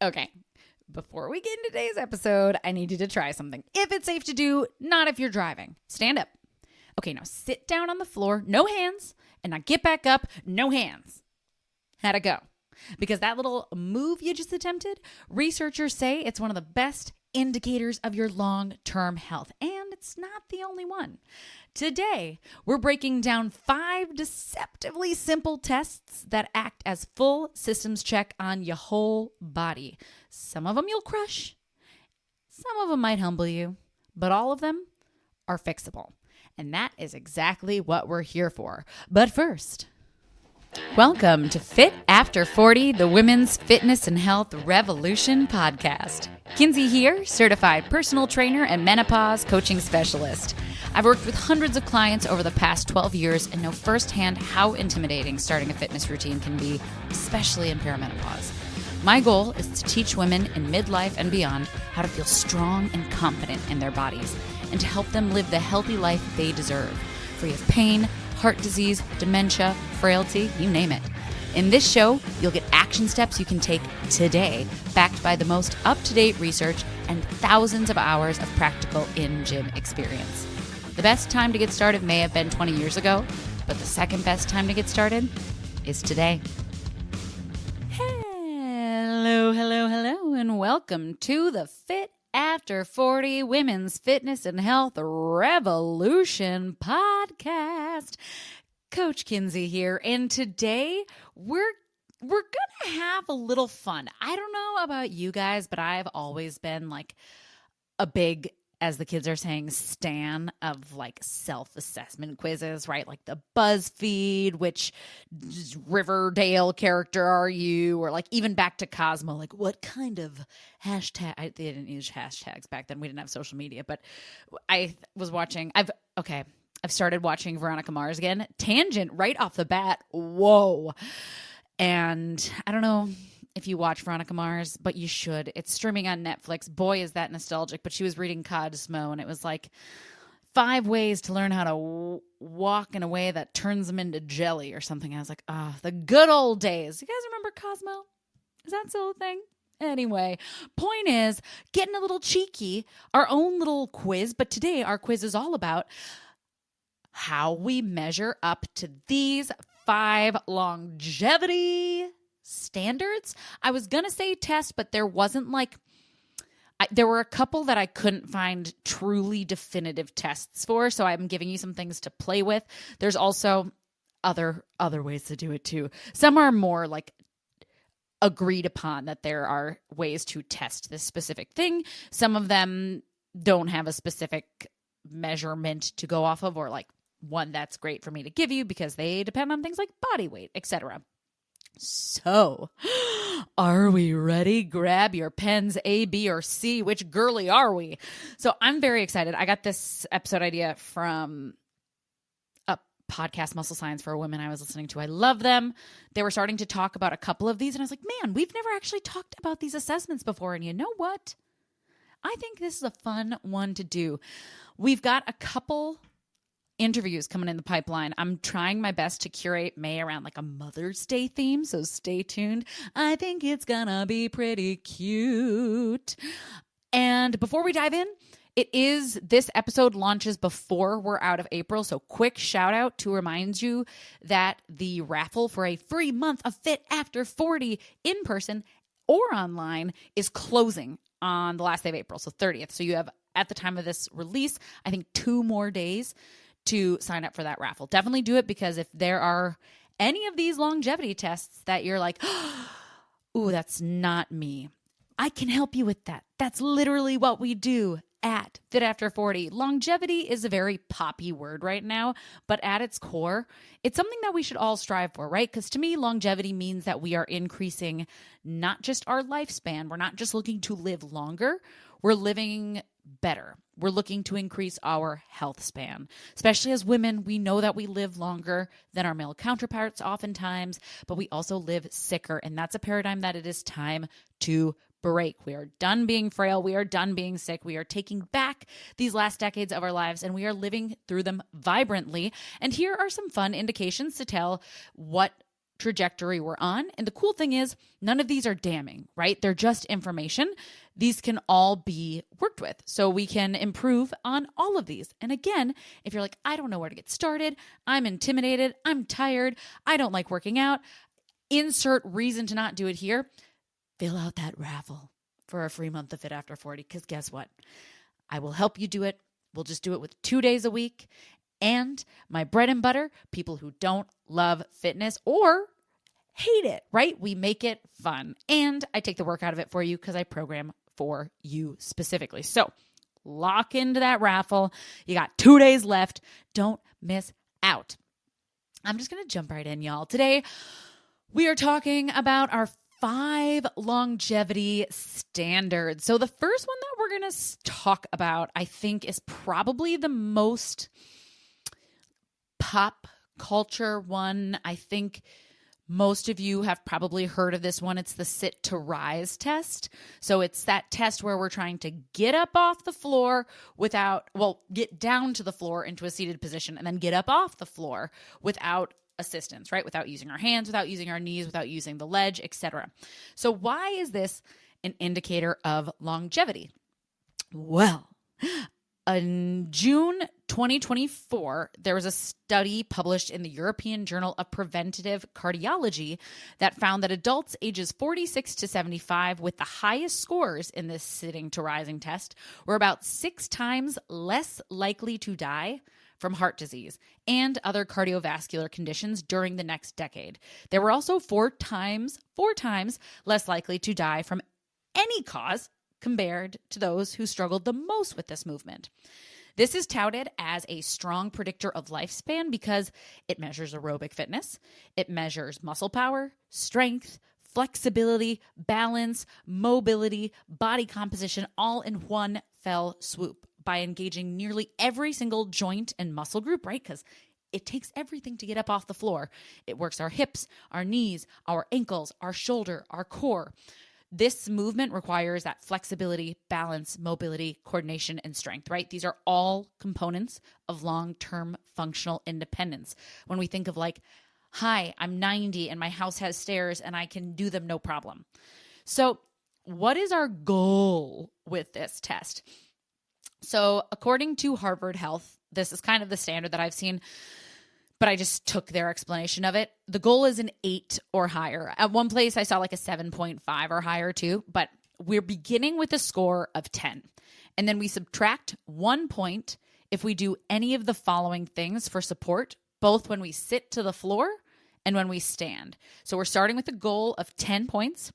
Okay, before we get into today's episode, I need you to try something. If it's safe to do, not if you're driving. Stand up. Okay, now sit down on the floor, no hands, and now get back up, no hands. How'd it go? Because that little move you just attempted, researchers say it's one of the best indicators of your long-term health, and it's not the only one. Today, we're breaking down 5 deceptively simple tests that act as full systems check on your whole body. Some of them you'll crush, some of them might humble you, but all of them are fixable. And that is exactly what we're here for. But first, welcome to Fit After 40, the Women's Fitness and Health Revolution podcast. Kinsey here, certified personal trainer and menopause coaching specialist. I've worked with hundreds of clients over the past 12 years and know firsthand how intimidating starting a fitness routine can be, especially in perimenopause. My goal is to teach women in midlife and beyond how to feel strong and confident in their bodies and to help them live the healthy life they deserve, free of pain, heart disease, dementia, frailty, you name it. In this show, you'll get action steps you can take today, backed by the most up-to-date research and thousands of hours of practical in-gym experience. The best time to get started may have been 20 years ago, but the second best time to get started is today. Hello, and welcome to the Fit After 40 Women's Fitness and Health Revolution podcast. Coach Kinsey here, and today we're gonna have a little fun. I don't know about you guys, but I've always been like a big, as the kids are saying, stan of like self-assessment quizzes, right? Like the BuzzFeed, which Riverdale character are you? Or like even back to Cosmo, like what kind of hashtag, they didn't use hashtags back then. We didn't have social media, but I was watching, I've started watching Veronica Mars again. Tangent right off the bat. Whoa. And I don't know if you watch Veronica Mars, but you should. It's streaming on Netflix. Boy, is that nostalgic. But she was reading Cosmo, and it was like 5 ways to learn how to walk in a way that turns them into jelly or something. I was like, the good old days. You guys remember Cosmo? Is that still a thing? Anyway, point is, getting a little cheeky, our own little quiz. But today, our quiz is all about how we measure up to these 5 longevity standards. I was going to say test, but there wasn't like, there were a couple that I couldn't find truly definitive tests for. So I'm giving you some things to play with. There's also other ways to do it too. Some are more like agreed upon that there are ways to test this specific thing. Some of them don't have a specific measurement to go off of, or like one that's great for me to give you because they depend on things like body weight, etc. So, are we ready? Grab your pens, A, B, or C. Which girly are we? So I'm very excited. I got this episode idea from a podcast, Muscle Science for Women, I was listening to. I love them. They were starting to talk about a couple of these, and I was like, man, we've never actually talked about these assessments before. And you know what? I think this is a fun one to do. We've got a couple interviews coming in the pipeline. I'm trying my best to curate May around like a Mother's Day theme, so stay tuned. I think it's gonna be pretty cute. And before we dive in, this episode launches before we're out of April, so quick shout out to remind you that the raffle for a free month of Fit After 40 in person or online is closing on the last day of April, so 30th. So you have, at the time of this release, I think 2 more days to sign up for that raffle. Definitely do it, because if there are any of these longevity tests that you're like, ooh, that's not me, I can help you with that. That's literally what we do at Fit After 40. Longevity is a very poppy word right now, but at its core, it's something that we should all strive for, right? Because to me, longevity means that we are increasing not just our lifespan. We're not just looking to live longer. We're living better. We're looking to increase our health span. Especially as women, we know that we live longer than our male counterparts oftentimes, but we also live sicker. And that's a paradigm that it is time to break. We are done being frail. We are done being sick. We are taking back these last decades of our lives, and we are living through them vibrantly. And here are some fun indications to tell what trajectory we're on. And the cool thing is none of these are damning, right? They're just information. These can all be worked with. So we can improve on all of these. And again, if you're like, I don't know where to get started, I'm intimidated, I'm tired, I don't like working out, insert reason to not do it here, fill out that raffle for a free month of Fit After 40. Because guess what? I will help you do it. We'll just do it with 2 days a week. And my bread and butter, people who don't love fitness or hate it, right? We make it fun. And I take the work out of it for you because I program for you specifically. So lock into that raffle. You got 2 days left. Don't miss out. I'm just going to jump right in, y'all. Today, we are talking about our 5 longevity standards. So the first one that we're going to talk about, I think, is probably the most pop culture one. I think most of you have probably heard of this one. It's the sit to rise test. So it's that test where we're trying to get up off the floor get down to the floor into a seated position and then get up off the floor without assistance, right? Without using our hands, without using our knees, without using the ledge, etc. So why is this an indicator of longevity? Well, in June 2024, there was a study published in the European Journal of Preventive Cardiology that found that adults ages 46 to 75 with the highest scores in this sitting to rising test were about 6 times less likely to die from heart disease and other cardiovascular conditions during the next decade. They were also 4 times less likely to die from any cause compared to those who struggled the most with this movement. This is touted as a strong predictor of lifespan because it measures aerobic fitness, it measures muscle power, strength, flexibility, balance, mobility, body composition, all in one fell swoop by engaging nearly every single joint and muscle group, right? Because it takes everything to get up off the floor. It works our hips, our knees, our ankles, our shoulder, our core. This movement requires that flexibility, balance, mobility, coordination, and strength, right? These are all components of long-term functional independence. When we think of like, hi, I'm 90 and my house has stairs and I can do them no problem. So what is our goal with this test? So according to Harvard Health, this is kind of the standard that I've seen, but I just took their explanation of it. The goal is an 8 or higher. At one place, I saw like a 7.5 or higher too, but we're beginning with a score of 10. And then we subtract 1 point if we do any of the following things for support, both when we sit to the floor and when we stand. So we're starting with a goal of 10 points.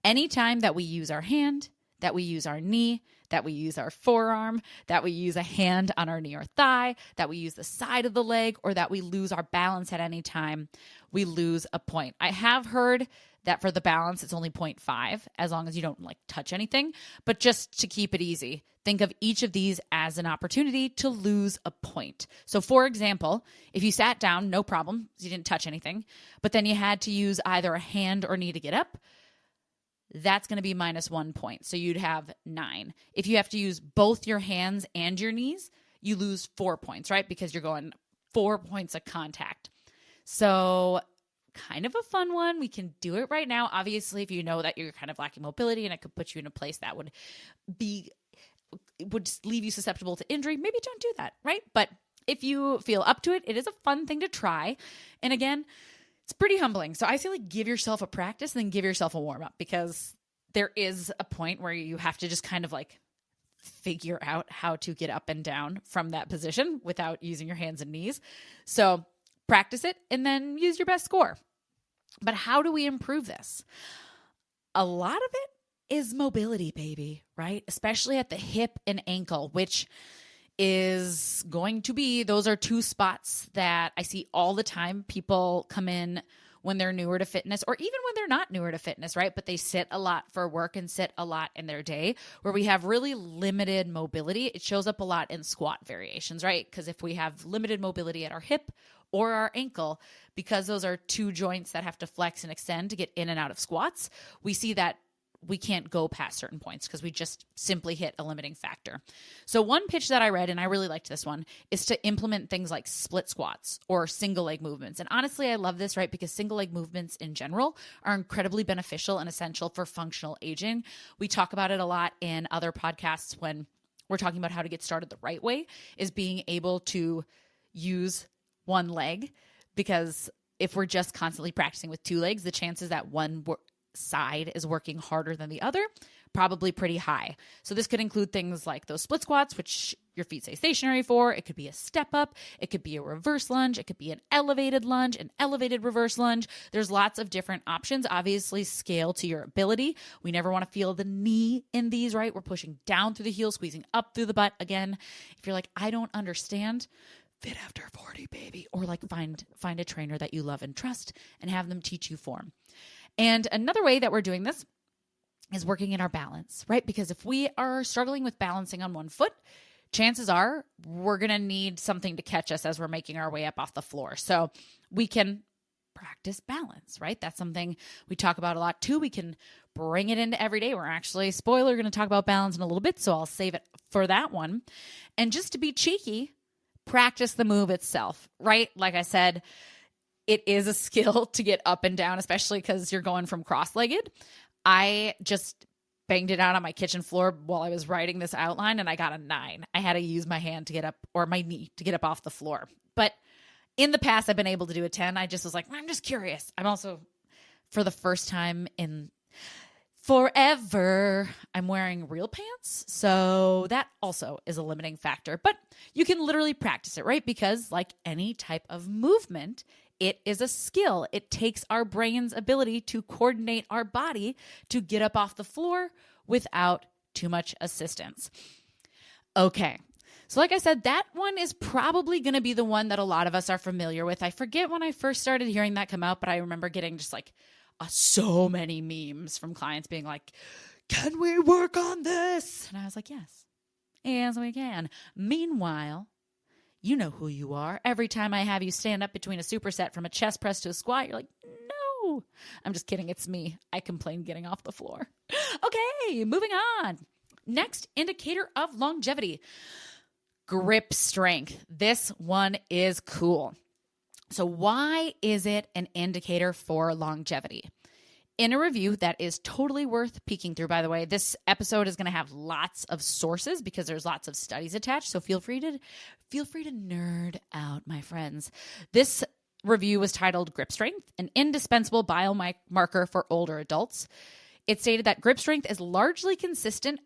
Anytime that we use our hand, that we use our knee, that we use our forearm, that we use a hand on our knee or thigh, that we use the side of the leg, or that we lose our balance at any time, we lose a point. I have heard that for the balance, it's only 0.5 as long as you don't like touch anything. But just to keep it easy, think of each of these as an opportunity to lose a point. So for example, if you sat down, no problem, you didn't touch anything, but then you had to use either a hand or knee to get up, that's going to be -1 point. So you'd have 9. If you have to use both your hands and your knees, you lose 4 points, right? Because you're going 4 points of contact. So kind of a fun one. We can do it right now. Obviously, if you know that you're kind of lacking mobility and it could put you in a place that would just leave you susceptible to injury, maybe don't do that, right? But if you feel up to it, it is a fun thing to try. And again, it's pretty humbling. So I feel like give yourself a practice and then give yourself a warm up, because there is a point where you have to just kind of like figure out how to get up and down from that position without using your hands and knees. So practice it and then use your best score. But how do we improve this? A lot of it is mobility, baby, right? Especially at the hip and ankle, which is going to be, those are 2 spots that I see all the time. People come in when they're newer to fitness, or even when they're not newer to fitness, right? But they sit a lot for work and sit a lot in their day, where we have really limited mobility. It shows up a lot in squat variations, right? Because if we have limited mobility at our hip or our ankle, because those are 2 joints that have to flex and extend to get in and out of squats, we see that we can't go past certain points because we just simply hit a limiting factor. So one pitch that I read, and I really liked this one, is to implement things like split squats or single leg movements. And honestly, I love this, right? Because single leg movements in general are incredibly beneficial and essential for functional aging. We talk about it a lot in other podcasts when we're talking about how to get started the right way, is being able to use one leg, because if we're just constantly practicing with two legs, the chances that one side is working harder than the other, probably pretty high. So this could include things like those split squats, which your feet stay stationary for. It could be a step up. It could be a reverse lunge. It could be an elevated lunge, an elevated reverse lunge. There's lots of different options. Obviously, scale to your ability. We never want to feel the knee in these, right? We're pushing down through the heel, squeezing up through the butt. Again, if you're like, I don't understand, Fit After 40, baby. Or like find a trainer that you love and trust and have them teach you form. And another way that we're doing this is working in our balance, right? Because if we are struggling with balancing on one foot, chances are we're going to need something to catch us as we're making our way up off the floor. So we can practice balance, right? That's something we talk about a lot too. We can bring it into every day. We're actually, spoiler, going to talk about balance in a little bit, so I'll save it for that one. And just to be cheeky, practice the move itself, right? Like I said, it is a skill to get up and down, especially because you're going from cross-legged. I just banged it out on my kitchen floor while I was writing this outline, and I got a 9. I had to use my hand to get up, or my knee to get up off the floor. But in the past, I've been able to do a 10. I just was like, I'm just curious. I'm also, for the first time in forever, I'm wearing real pants. So that also is a limiting factor. But you can literally practice it, right? Because like any type of movement, it is a skill. It takes our brain's ability to coordinate our body to get up off the floor without too much assistance. Okay. So like I said, that one is probably going to be the one that a lot of us are familiar with. I forget when I first started hearing that come out, but I remember getting just like so many memes from clients being like, can we work on this? And I was like, yes, we can. Meanwhile, you know who you are. Every time I have you stand up between a superset from a chest press to a squat, you're like, no. I'm just kidding. It's me. I complain getting off the floor. Okay, moving on. Next indicator of longevity, grip strength. This one is cool. So why is it an indicator for longevity? In a review that is totally worth peeking through, by the way, this episode is going to have lots of sources because there's lots of studies attached. So feel free to nerd out, my friends. This review was titled Grip Strength, an indispensable biomarker for older adults. It stated that grip strength is largely consistent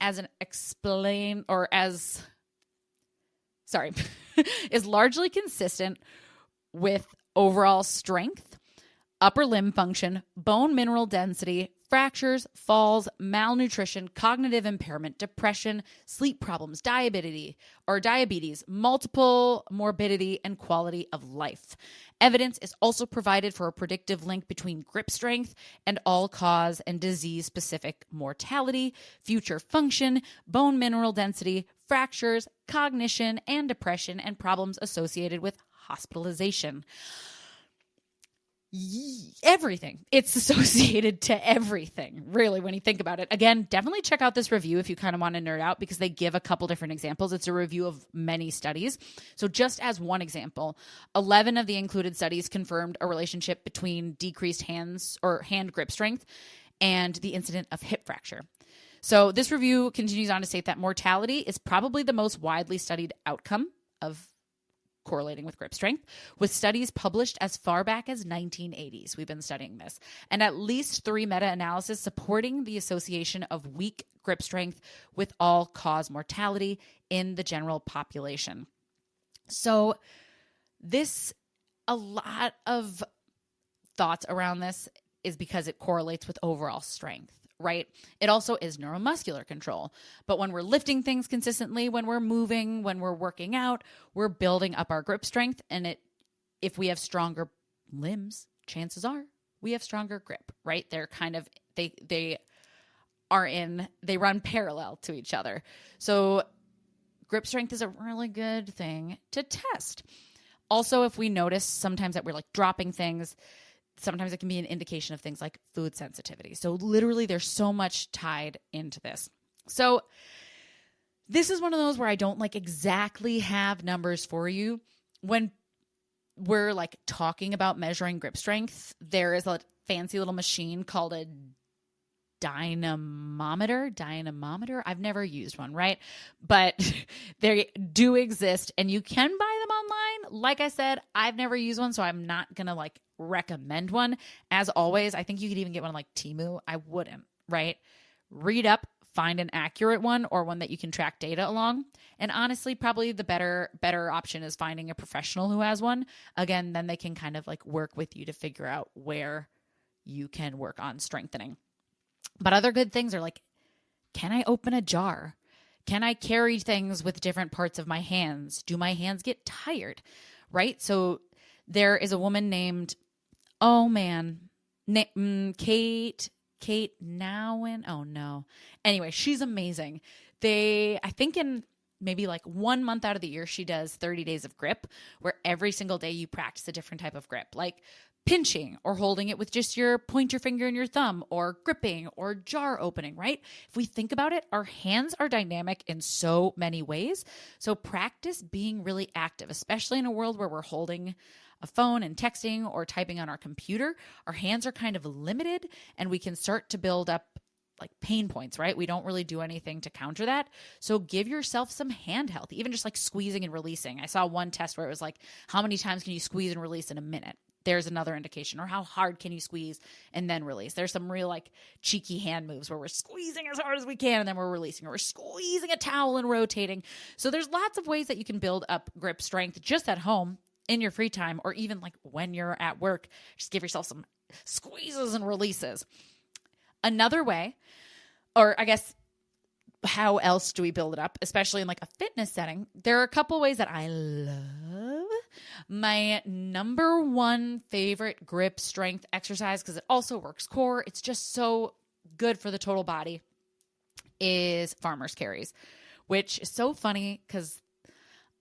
is largely consistent with overall strength, upper limb function, bone mineral density, fractures, falls, malnutrition, cognitive impairment, depression, sleep problems, diabetes, multiple morbidity, and quality of life. Evidence is also provided for a predictive link between grip strength and all-cause and disease-specific mortality, future function, bone mineral density, fractures, cognition, and depression, and problems associated with hospitalization. Everything. It's associated to everything, really, when you think about it. Again, definitely check out this review if you kind of want to nerd out, because they give a couple different examples. It's a review of many studies. So just as one example, 11 of the included studies confirmed a relationship between decreased hand grip strength and the incident of hip fracture. So this review continues on to state that mortality is probably the most widely studied outcome of correlating with grip strength, with studies published as far back as 1980s. We've been studying this, and at least 3 meta-analyses supporting the association of weak grip strength with all-cause mortality in the general population. So a lot of thoughts around this is because it correlates with overall strength, right? It also is neuromuscular control. But when we're lifting things consistently, when we're moving, when we're working out, we're building up our grip strength. And if we have stronger limbs, chances are we have stronger grip, right? They're kind of, they run parallel to each other. So grip strength is a really good thing to test. Also, if we notice sometimes that we're like dropping things, sometimes it can be an indication of things like food sensitivity. So literally there's so much tied into this. So this is one of those where I don't like exactly have numbers for you. When we're like talking about measuring grip strength, there is a fancy little machine called a dynamometer. I've never used one, right? But they do exist and you can buy them online. Like I said, I've never used one, so I'm not going to like recommend one. As always, I think you could even get one like Temu. I wouldn't, right? Read up, find an accurate one or one that you can track data along. And honestly, probably the better option is finding a professional who has one. Again, then they can kind of like work with you to figure out where you can work on strengthening. But other good things are like, can I open a jar? Can I carry things with different parts of my hands? Do my hands get tired? Right? So there is a woman named, Kate Nowen. Oh no. Anyway, she's amazing. I think in maybe like 1 month out of the year, she does 30 days of grip where every single day you practice a different type of grip, like pinching or holding it with just your pointer finger and your thumb, or gripping or jar opening, right? If we think about it, our hands are dynamic in so many ways. So practice being really active, especially in a world where we're holding a phone and texting or typing on our computer. Our hands are kind of limited and we can start to build up like pain points, right? We don't really do anything to counter that. So give yourself some hand health, even just like squeezing and releasing. I saw one test where it was like, how many times can you squeeze and release in a minute? There's another indication. Or how hard can you squeeze and then release? There's some real like cheeky hand moves where we're squeezing as hard as we can and then we're releasing, or we're squeezing a towel and rotating. So there's lots of ways that you can build up grip strength just at home in your free time, or even like when you're at work. Just give yourself some squeezes and releases. Another way, or I guess how else do we build it up, especially in like a fitness setting? There are a couple ways that I love. My number one favorite grip strength exercise, because it also works core, it's just so good for the total body, is farmer's carries, which is so funny because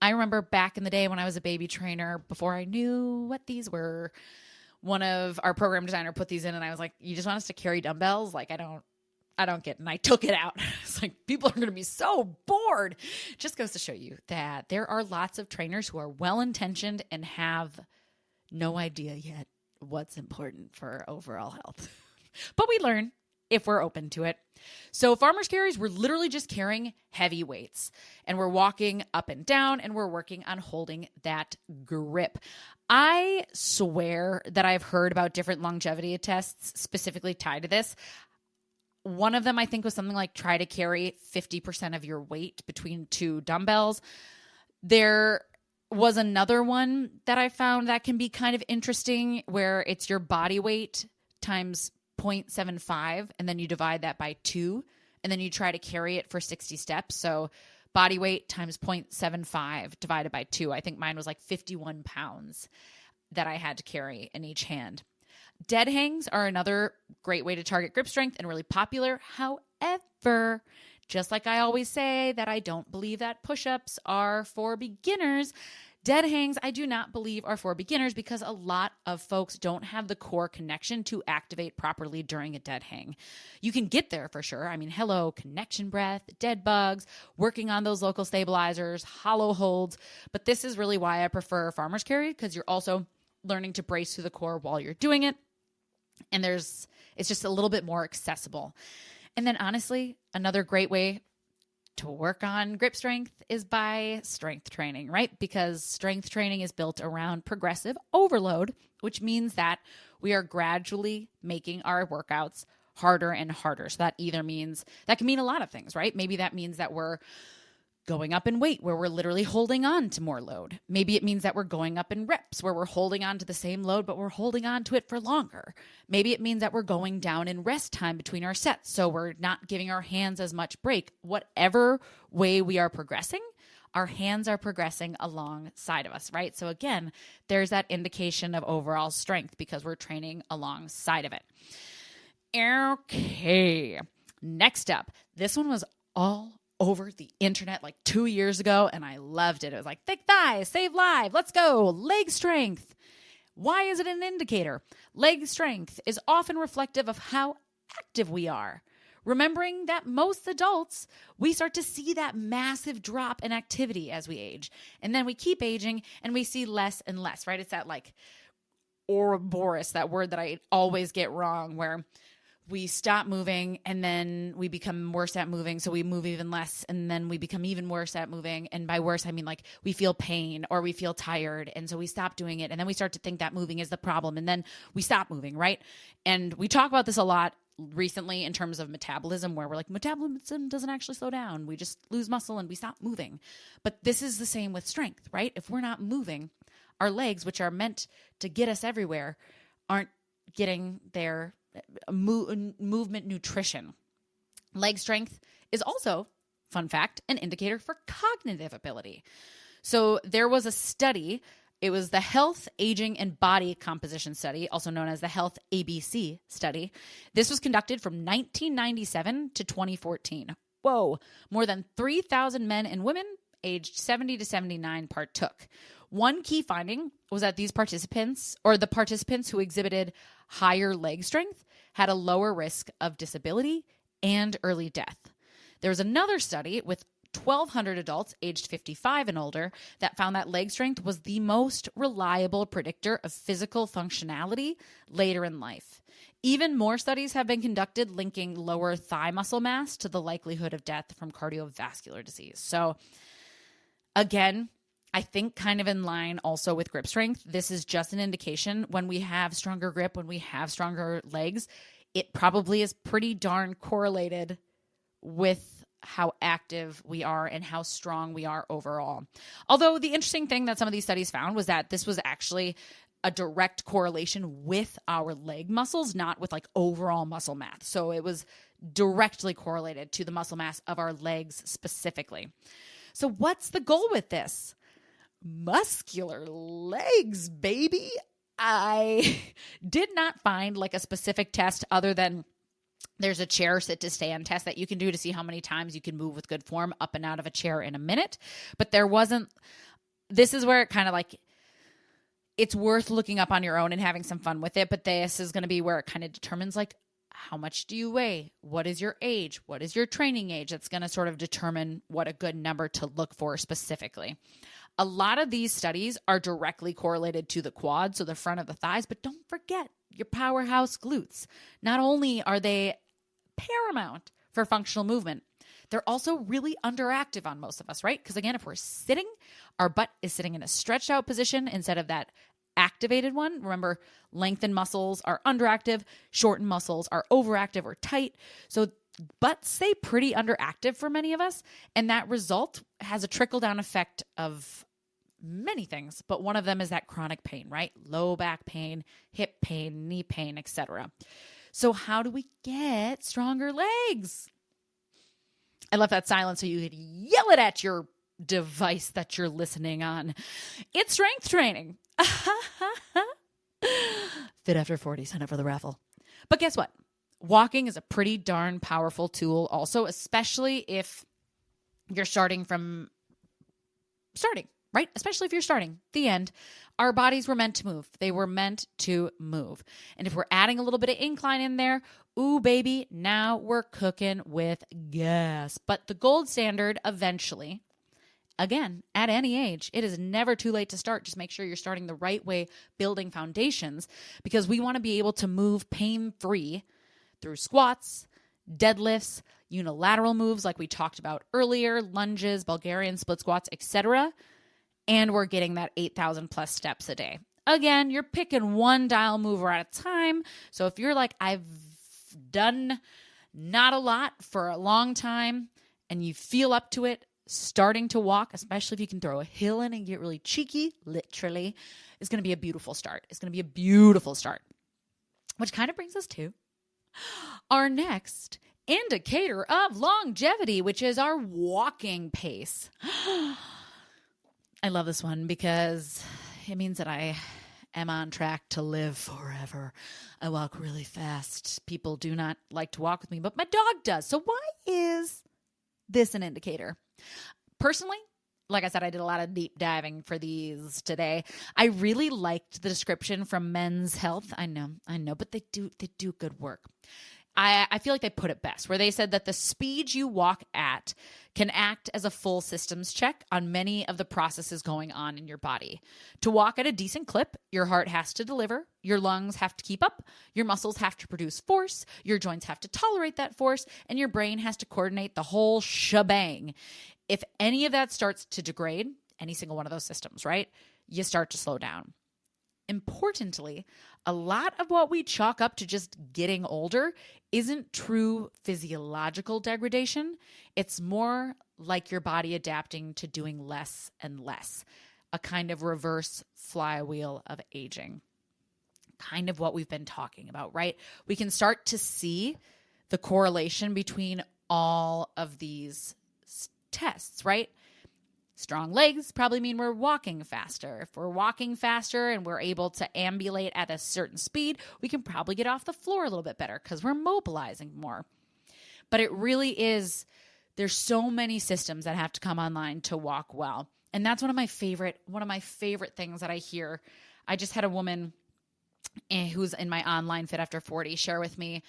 I remember back in the day when I was a baby trainer, before I knew what these were, one of our program designer put these in and I was like, you just want us to carry dumbbells? Like, I don't get it. And I took it out. It's like, people are going to be so bored. Just goes to show you that there are lots of trainers who are well-intentioned and have no idea yet what's important for overall health. But we learn if we're open to it. So farmer's carries, we're literally just carrying heavy weights and we're walking up and down and we're working on holding that grip. I swear that I've heard about different longevity tests specifically tied to this. One of them I think was something like try to carry 50% of your weight between two dumbbells. There was another one that I found that can be kind of interesting where it's your body weight times 0.75 and then you divide that by 2 and then you try to carry it for 60 steps. So body weight times 0.75 divided by 2. I think mine was like 51 pounds that I had to carry in each hand. Dead hangs are another great way to target grip strength and really popular. However, just like I always say that I don't believe that push-ups are for beginners, dead hangs I do not believe are for beginners because a lot of folks don't have the core connection to activate properly during a dead hang. You can get there for sure. I mean, hello, connection breath, dead bugs, working on those local stabilizers, hollow holds. But this is really why I prefer farmer's carry, because you're also learning to brace through the core while you're doing it. And it's just a little bit more accessible. And then honestly, another great way to work on grip strength is by strength training, right? Because strength training is built around progressive overload, which means that we are gradually making our workouts harder and harder. So that can mean a lot of things, right? Maybe that means that we're going up in weight where we're literally holding on to more load. Maybe it means that we're going up in reps where we're holding on to the same load, but we're holding on to it for longer. Maybe it means that we're going down in rest time between our sets, so we're not giving our hands as much break. Whatever way we are progressing, our hands are progressing alongside of us, right? So again, there's that indication of overall strength because we're training alongside of it. Okay, next up, this one was all over the internet like 2 years ago and I loved it. It was like thick thighs, save life, let's go, leg strength. Why is it an indicator? Leg strength is often reflective of how active we are. Remembering that most adults, we start to see that massive drop in activity as we age. And then we keep aging and we see less and less, right? It's that like Ouroboros, that word that I always get wrong, where we stop moving and then we become worse at moving. So we move even less and then we become even worse at moving. And by worse, I mean like we feel pain or we feel tired. And so we stop doing it. And then we start to think that moving is the problem. And then we stop moving, right? And we talk about this a lot recently in terms of metabolism, where we're like, metabolism doesn't actually slow down. We just lose muscle and we stop moving. But this is the same with strength, right? If we're not moving, our legs, which are meant to get us everywhere, aren't getting their movement nutrition. Leg strength is also, fun fact, an indicator for cognitive ability. So there was a study, it was the Health, Aging, and Body Composition Study, also known as the Health ABC study. This was conducted from 1997 to 2014. Whoa, more than 3,000 men and women aged 70 to 79 partook. One key finding was that these participants, or the participants who exhibited higher leg strength, had a lower risk of disability and early death. There was another study with 1,200 adults aged 55 and older that found that leg strength was the most reliable predictor of physical functionality later in life. Even more studies have been conducted linking lower thigh muscle mass to the likelihood of death from cardiovascular disease. So again, I think kind of in line also with grip strength. This is just an indication when we have stronger grip, when we have stronger legs, it probably is pretty darn correlated with how active we are and how strong we are overall. Although the interesting thing that some of these studies found was that this was actually a direct correlation with our leg muscles, not with like overall muscle mass. So it was directly correlated to the muscle mass of our legs specifically. So what's the goal with this? Muscular legs, baby. I did not find like a specific test other than there's a chair sit to stand test that you can do to see how many times you can move with good form up and out of a chair in a minute. But there wasn't, this is where it kind of like, it's worth looking up on your own and having some fun with it. But this is going to be where it kind of determines like, how much do you weigh? What is your age? What is your training age? That's going to sort of determine what a good number to look for specifically. A lot of these studies are directly correlated to the quads, so the front of the thighs, but don't forget your powerhouse glutes. Not only are they paramount for functional movement, they're also really underactive on most of us, right? Because again, if we're sitting, our butt is sitting in a stretched out position instead of that activated one. Remember, lengthened muscles are underactive, shortened muscles are overactive or tight. So butts stay pretty underactive for many of us, and that result has a trickle-down effect of many things, but one of them is that chronic pain, right? Low back pain, hip pain, knee pain, etc. So how do we get stronger legs? I left that silent so you could yell it at your device that you're listening on. It's strength training. Fit after 40, sign up for the raffle. But guess what? Walking is a pretty darn powerful tool also, especially if you're starting, right? Especially if you're starting. The end. Our bodies were meant to move. They were meant to move. And if we're adding a little bit of incline in there, ooh, baby, now we're cooking with gas. But the gold standard eventually, again, at any age, it is never too late to start. Just make sure you're starting the right way, building foundations, because we want to be able to move pain-free through squats, deadlifts, unilateral moves like we talked about earlier, lunges, Bulgarian split squats, etc. And we're getting that 8,000 plus steps a day. Again, you're picking one dial mover at a time. So if you're like, I've done not a lot for a long time and you feel up to it, starting to walk, especially if you can throw a hill in and get really cheeky, literally, is going to be a beautiful start. It's going to be a beautiful start. Which kind of brings us to our next indicator of longevity, which is our walking pace. I love this one because it means that I am on track to live forever. I walk really fast. People do not like to walk with me, but my dog does. So why is this an indicator? Personally, like I said, I did a lot of deep diving for these today. I really liked the description from Men's Health. I know, but they do good work. I feel like they put it best, where they said that the speed you walk at can act as a full systems check on many of the processes going on in your body. To walk at a decent clip, your heart has to deliver, your lungs have to keep up, your muscles have to produce force, your joints have to tolerate that force, and your brain has to coordinate the whole shebang. If any of that starts to degrade, any single one of those systems, right, you start to slow down. Importantly, a lot of what we chalk up to just getting older isn't true physiological degradation. It's more like your body adapting to doing less and less, a kind of reverse flywheel of aging. Kind of what we've been talking about, right? We can start to see the correlation between all of these tests, right? Strong legs probably mean we're walking faster. If we're walking faster and we're able to ambulate at a certain speed, we can probably get off the floor a little bit better because we're mobilizing more. But it really is, there's so many systems that have to come online to walk well. And that's one of my favorite things that I hear. I just had a woman who's in my online Fit After 40 share with me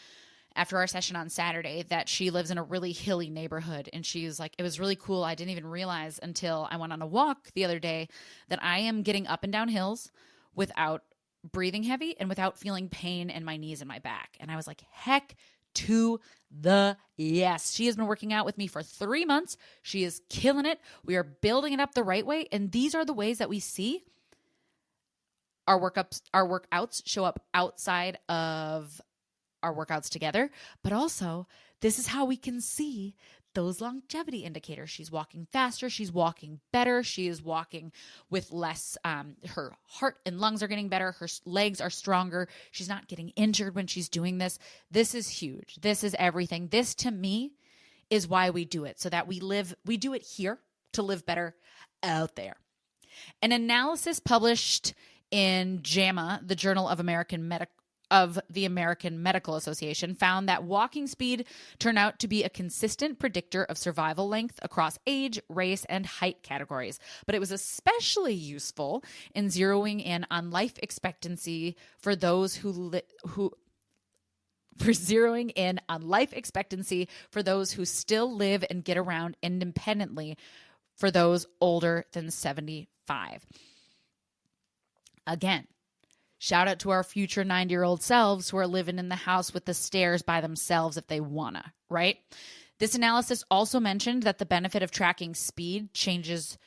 after our session on Saturday that she lives in a really hilly neighborhood. And she was like, it was really cool. I didn't even realize until I went on a walk the other day that I am getting up and down hills without breathing heavy and without feeling pain in my knees and my back. And I was like, heck to the yes. She has been working out with me for 3 months. She is killing it. We are building it up the right way. And these are the ways that we see our workouts show up outside of our workouts together, but also this is how we can see those longevity indicators. She's walking faster. She's walking better. She is walking with less, her heart and lungs are getting better. Her legs are stronger. She's not getting injured when she's doing this. This is huge. This is everything. This to me is why we do it, so that we do it here to live better out there. An analysis published in JAMA, the Journal of the American Medical Association, found that walking speed turned out to be a consistent predictor of survival length across age, race, and height categories. But it was especially useful in zeroing in on life expectancy for those who still live and get around independently for those older than 75. Again, shout out to our future 90-year-old selves who are living in the house with the stairs by themselves if they wanna, right? This analysis also mentioned that the benefit of tracking speed changes,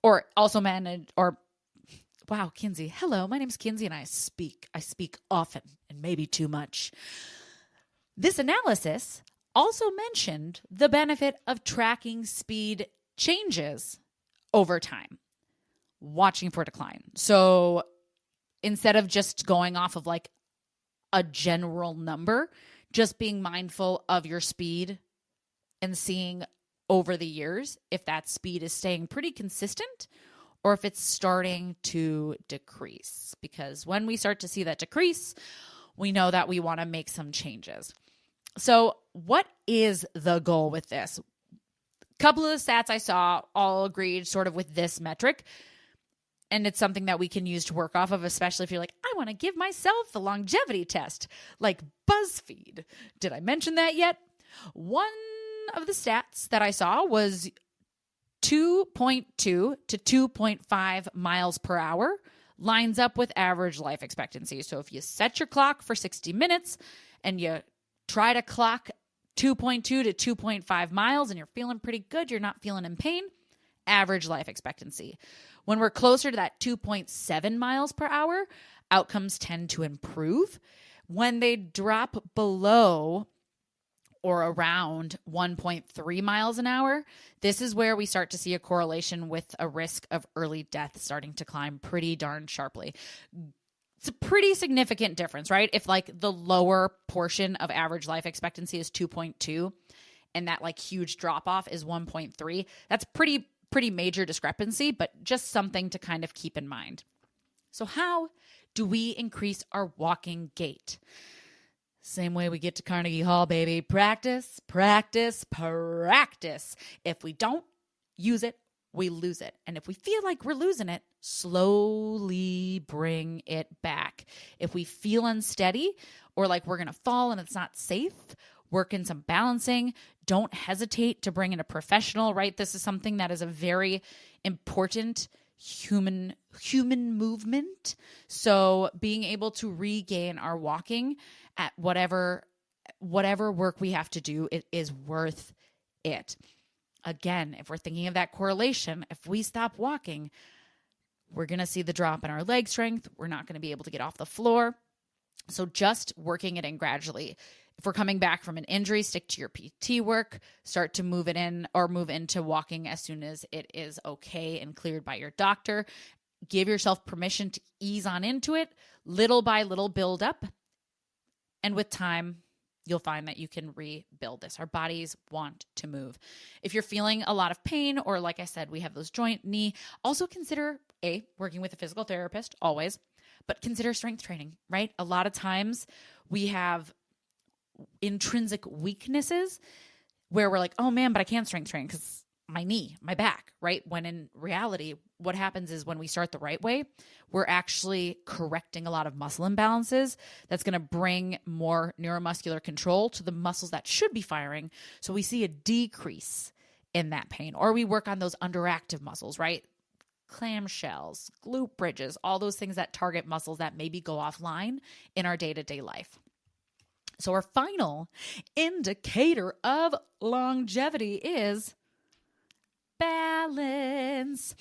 wow, Kinsey. Hello, my name's Kinsey and I speak often and maybe too much. This analysis also mentioned the benefit of tracking speed changes over time, watching for decline. So instead of just going off of like a general number, just being mindful of your speed and seeing over the years if that speed is staying pretty consistent or if it's starting to decrease. Because when we start to see that decrease, we know that we want to make some changes. So what is the goal with this? A couple of the stats I saw all agreed sort of with this metric. And it's something that we can use to work off of, especially if you're like, I want to give myself the longevity test, like BuzzFeed. Did I mention that yet? One of the stats that I saw was 2.2 to 2.5 miles per hour lines up with average life expectancy. So if you set your clock for 60 minutes and you try to clock 2.2 to 2.5 miles and you're feeling pretty good, you're not feeling in pain, average life expectancy. When we're closer to that 2.7 miles per hour, outcomes tend to improve. When they drop below or around 1.3 miles an hour, this is where we start to see a correlation with a risk of early death starting to climb pretty darn sharply. It's a pretty significant difference, right? If like the lower portion of average life expectancy is 2.2 and that like huge drop off is 1.3, that's pretty major discrepancy, but just something to kind of keep in mind. So how do we increase our walking gait? Same way we get to Carnegie Hall, baby. Practice, practice, practice. If we don't use it, we lose it. And if we feel like we're losing it, slowly bring it back. If we feel unsteady or like we're going to fall and it's not safe, work in some balancing. Don't hesitate to bring in a professional, right? This is something that is a very important human movement. So being able to regain our walking at whatever work we have to do, it is worth it. Again, if we're thinking of that correlation, if we stop walking, we're going to see the drop in our leg strength. We're not going to be able to get off the floor. So just working it in gradually. If we're coming back from an injury, stick to your PT work, start to move it in or move into walking as soon as it is okay and cleared by your doctor. Give yourself permission to ease on into it, little by little build up. And with time, you'll find that you can rebuild this. Our bodies want to move. If you're feeling a lot of pain, or like I said, we have those joint, knee, also consider working with a physical therapist always, but consider strength training, right? A lot of times we have intrinsic weaknesses where we're like, oh man, but I can't strength train because my knee, my back, right? When in reality, what happens is when we start the right way, we're actually correcting a lot of muscle imbalances. That's going to bring more neuromuscular control to the muscles that should be firing. So we see a decrease in that pain, or we work on those underactive muscles, right? Clamshells, glute bridges, all those things that target muscles that maybe go offline in our day-to-day life. So our final indicator of longevity is balance.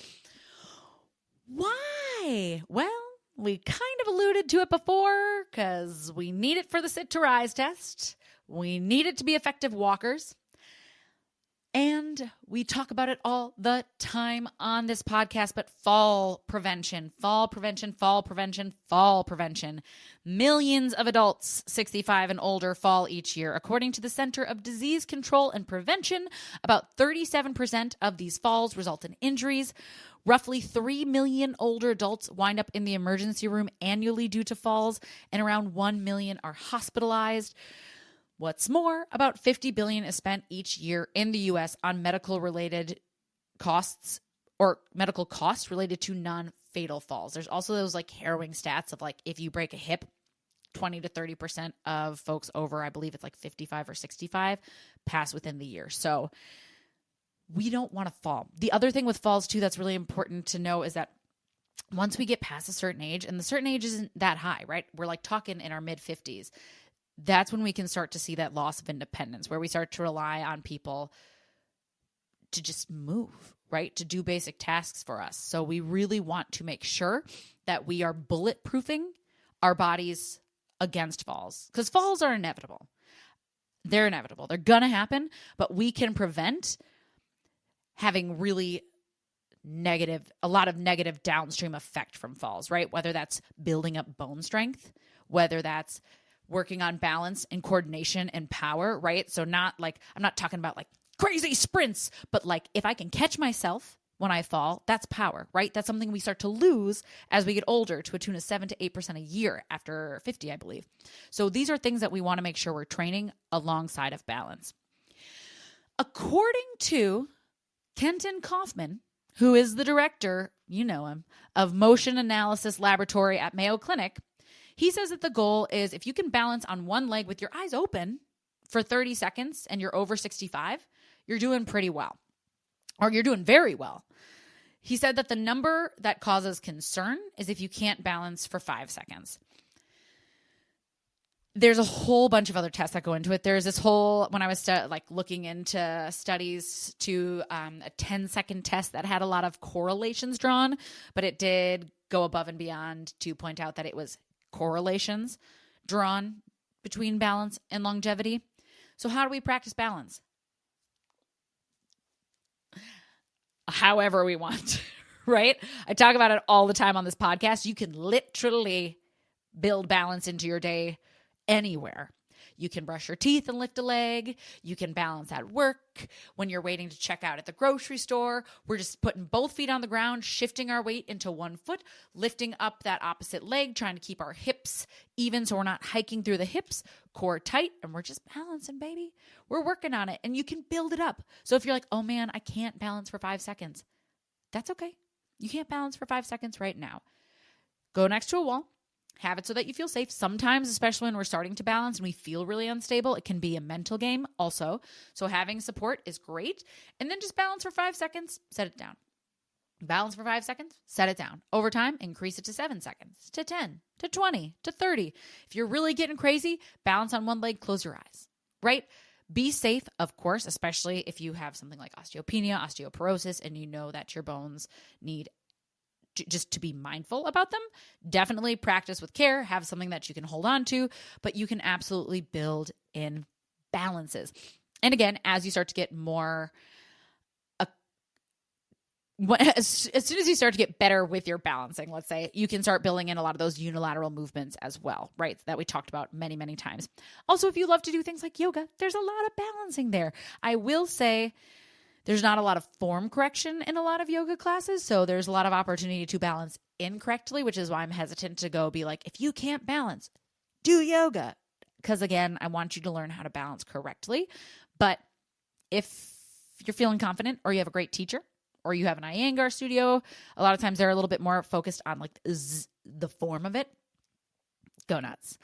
Why? Well, we kind of alluded to it before because we need it for the sit to rise test. We need it to be effective walkers. And we talk about it all the time on this podcast, but fall prevention. Millions of adults 65 and older fall each year. According to the Center of Disease Control and Prevention, about 37% of these falls result in injuries. Roughly 3 million older adults wind up in the emergency room annually due to falls, and around 1 million are hospitalized. What's more, about $50 billion is spent each year in the U.S. on medical-related costs or medical costs related to non-fatal falls. There's also those like harrowing stats of like if you break a hip, 20 to 30% of folks over, I believe it's like 55 or 65, pass within the year. So we don't want to fall. The other thing with falls too that's really important to know is that once we get past a certain age, and the certain age isn't that high, right? We're like talking in our mid-50s. That's when we can start to see that loss of independence, where we start to rely on people to just move, right? To do basic tasks for us. So we really want to make sure that we are bulletproofing our bodies against falls, because falls are inevitable. They're inevitable. They're going to happen, but we can prevent having really a lot of negative downstream effect from falls, right? Whether that's building up bone strength, whether that's working on balance and coordination and power, right? So I'm not talking about like crazy sprints, but like if I can catch myself when I fall, that's power, right? That's something we start to lose as we get older to a tune of 7 to 8% a year after 50, I believe. So these are things that we want to make sure we're training alongside of balance. According to Kenton Kaufman, who is the director, you know him, of Motion Analysis Laboratory at Mayo Clinic, he says that the goal is if you can balance on one leg with your eyes open for 30 seconds and you're over 65, you're doing pretty well, or you're doing very well. He said that the number that causes concern is if you can't balance for 5 seconds. There's a whole bunch of other tests that go into it. There's this whole, when I was looking into studies to a 10-second test that had a lot of correlations drawn, but it did go above and beyond to point out that it was correlations drawn between balance and longevity. So how do we practice balance? However we want, right? I talk about it all the time on this podcast. You can literally build balance into your day anywhere. You can brush your teeth and lift a leg. You can balance at work. When you're waiting to check out at the grocery store, we're just putting both feet on the ground, shifting our weight into one foot, lifting up that opposite leg, trying to keep our hips even so we're not hiking through the hips, core tight, and we're just balancing, baby. We're working on it, and you can build it up. So if you're like, oh man, I can't balance for 5 seconds, That's okay. You can't balance for 5 seconds right now. Go next to a wall. Have it so that you feel safe. Sometimes, especially when we're starting to balance and we feel really unstable, it can be a mental game also. So having support is great. And then just balance for 5 seconds, set it down. Balance for 5 seconds, set it down. Over time, increase it to 7 seconds, to 10, to 20, to 30. If you're really getting crazy, balance on one leg, close your eyes, right? Be safe, of course, especially if you have something like osteopenia, osteoporosis, and you know that your bones need just to be mindful about them. Definitely practice with care, have something that you can hold on to, but you can absolutely build in balances. And again, as you start to get more, as soon as you start to get better with your balancing, let's say, you can start building in a lot of those unilateral movements as well, right? That we talked about many, many times. Also, if you love to do things like yoga, there's a lot of balancing there. I will say there's not a lot of form correction in a lot of yoga classes, so there's a lot of opportunity to balance incorrectly, which is why I'm hesitant to go be like, if you can't balance, do yoga. Because again, I want you to learn how to balance correctly. But if you're feeling confident or you have a great teacher, or you have an Iyengar studio, a lot of times they're a little bit more focused on like the form of it. Go nuts.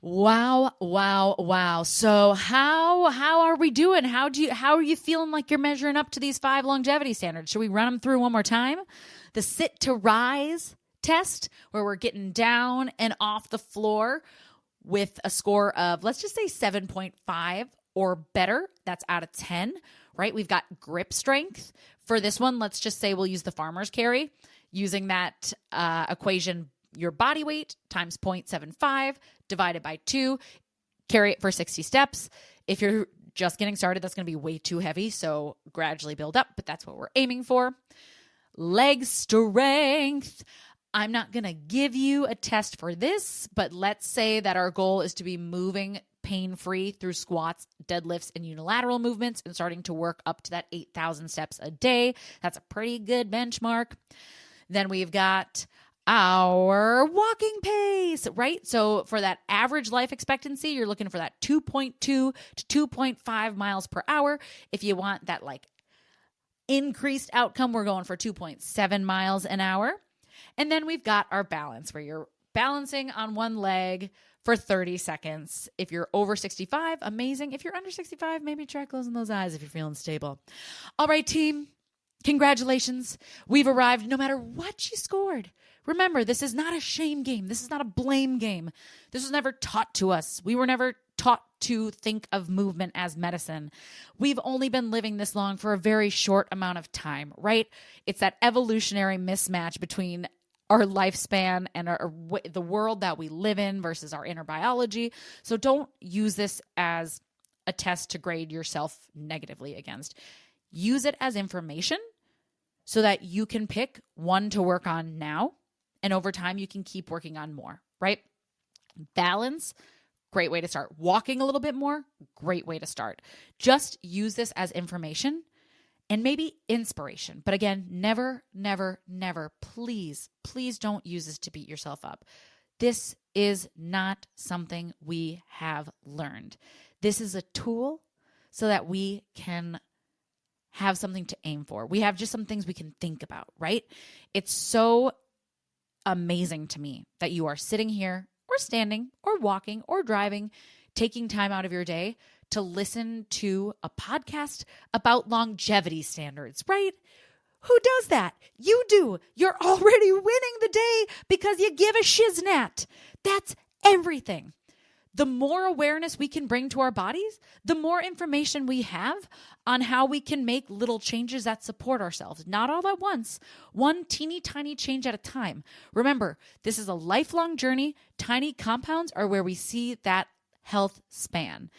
Wow, wow, wow. So how are we doing? How are you feeling like you're measuring up to these 5 longevity standards? Should we run them through one more time? The sit to rise test, where we're getting down and off the floor with a score of, let's just say 7.5 or better. That's out of 10, right? We've got grip strength. For this one, let's just say we'll use the farmer's carry. Using that equation, your body weight times 0.75 divided by 2, carry it for 60 steps. If you're just getting started, that's going to be way too heavy, so gradually build up, but that's what we're aiming for. Leg strength. I'm not going to give you a test for this, but let's say that our goal is to be moving pain-free through squats, deadlifts, and unilateral movements and starting to work up to that 8,000 steps a day. That's a pretty good benchmark. Then we've got our walking pace, right? So for that average life expectancy, you're looking for that 2.2 to 2.5 miles per hour. If you want that like increased outcome, we're going for 2.7 miles an hour. And then we've got our balance, where you're balancing on one leg for 30 seconds. If you're over 65, amazing. If you're under 65, maybe try closing those eyes if you're feeling stable. All right, team, congratulations. We've arrived no matter what you scored. Remember, this is not a shame game. This is not a blame game. This was never taught to us. We were never taught to think of movement as medicine. We've only been living this long for a very short amount of time, right? It's that evolutionary mismatch between our lifespan and the world that we live in versus our inner biology. So don't use this as a test to grade yourself negatively against. Use it as information so that you can pick one to work on now, and over time you can keep working on more, right? Balance, great way to start. Walking a little bit more, great way to start. Just use this as information and maybe inspiration. But again, never, never, never, please don't use this to beat yourself up. This is not something we have learned. This is a tool so that we can have something to aim for. We have just some things we can think about, right? It's so amazing to me that you are sitting here or standing or walking or driving, taking time out of your day to listen to a podcast about longevity standards, right? Who does that? You do. You're already winning the day because you give a shiznat. That's everything. The more awareness we can bring to our bodies, the more information we have on how we can make little changes that support ourselves. Not all at once, one teeny tiny change at a time. Remember, this is a lifelong journey. Tiny compounds are where we see that health span.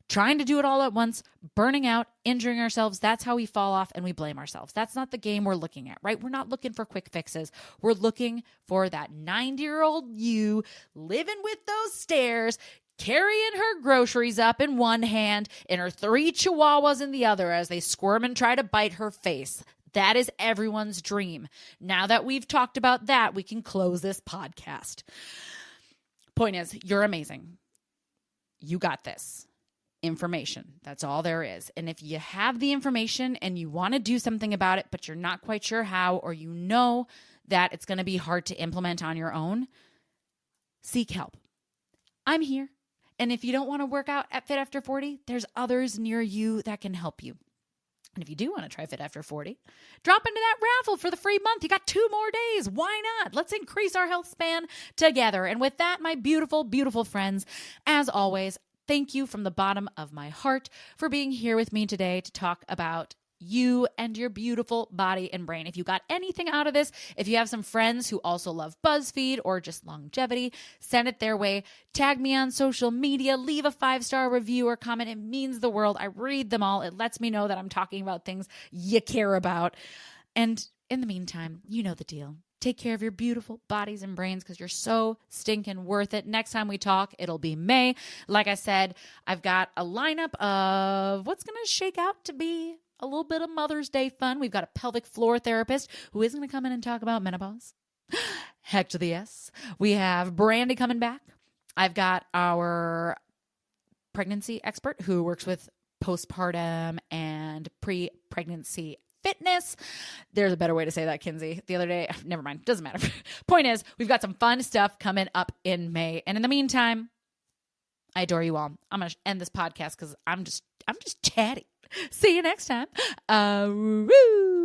Trying to do it all at once, burning out, injuring ourselves, that's how we fall off and we blame ourselves. That's not the game we're looking at, right? We're not looking for quick fixes. We're looking for that 90-year-old you living with those stairs, carrying her groceries up in one hand and her 3 chihuahuas in the other as they squirm and try to bite her face. That is everyone's dream. Now that we've talked about that, we can close this podcast. Point is, you're amazing. You got this. information. That's all there is. And if you have the information and you want to do something about it, but you're not quite sure how, or you know that it's going to be hard to implement on your own, seek help. I'm here. And if you don't want to work out at Fit After 40, there's others near you that can help you. And if you do want to try Fit After 40, drop into that raffle for the free month. You got 2 more days. Why not? Let's increase our health span together. And with that, my beautiful, beautiful friends, as always, thank you from the bottom of my heart for being here with me today to talk about you and your beautiful body and brain. If you got anything out of this, if you have some friends who also love BuzzFeed or just longevity, send it their way. Tag me on social media, leave a 5-star review or comment. It means the world. I read them all. It lets me know that I'm talking about things you care about. And in the meantime, you know the deal. Take care of your beautiful bodies and brains because you're so stinking worth it. Next time we talk, it'll be May. Like I said, I've got a lineup of what's going to shake out to be a little bit of Mother's Day fun. We've got a pelvic floor therapist who is going to come in and talk about menopause. Heck to the yes. We have Brandy coming back. I've got our pregnancy expert who works with postpartum and pre-pregnancy fitness. There's a better way to say that, Kinsey. The other day, never mind, doesn't matter. Point is, we've got some fun stuff coming up in May. And in the meantime, I adore you all. I'm going to end this podcast because I'm just chatty. See you next time. Woo!